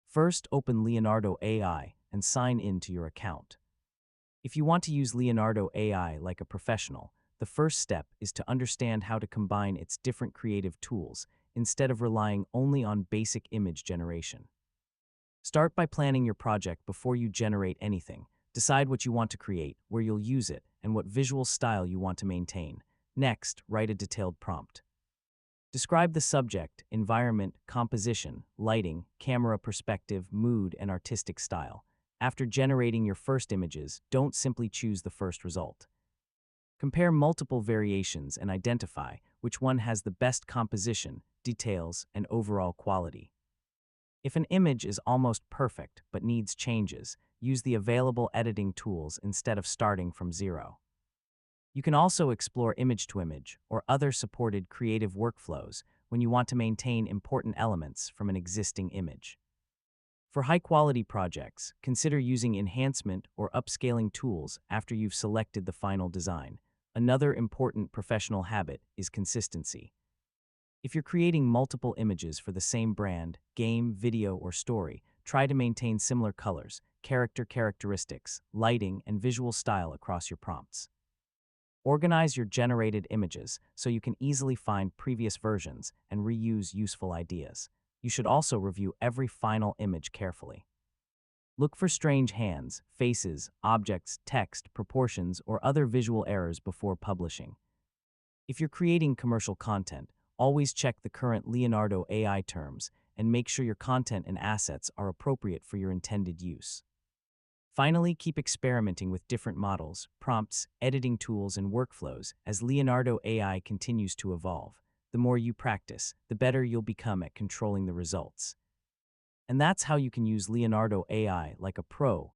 First, open Leonardo AI and sign in to your account. If you want to use Leonardo AI like a professional, the first step is to understand how to combine its different creative tools instead of relying only on basic image generation. Start by planning your project before you generate anything. Decide what you want to create, where you'll use it, and what visual style you want to maintain. Next, write a detailed prompt. Describe the subject, environment, composition, lighting, camera perspective, mood, and artistic style. After generating your first images, don't simply choose the first result. Compare multiple variations and identify which one has the best composition, details, and overall quality. If an image is almost perfect but needs changes, use the available editing tools instead of starting from zero. You can also explore image-to-image or other supported creative workflows when you want to maintain important elements from an existing image. For high-quality projects, consider using enhancement or upscaling tools after you've selected the final design. Another important professional habit is consistency. If you're creating multiple images for the same brand, game, video, or story, try to maintain similar colors, characteristics, lighting, and visual style across your prompts. Organize your generated images so you can easily find previous versions and reuse useful ideas. You should also review every final image carefully. Look for strange hands, faces, objects, text, proportions, or other visual errors before publishing. If you're creating commercial content, always check the current Leonardo AI terms and make sure your content and assets are appropriate for your intended use. Finally, keep experimenting with different models, prompts, editing tools, and workflows as Leonardo AI continues to evolve. The more you practice, the better you'll become at controlling the results. And that's how you can use Leonardo AI like a pro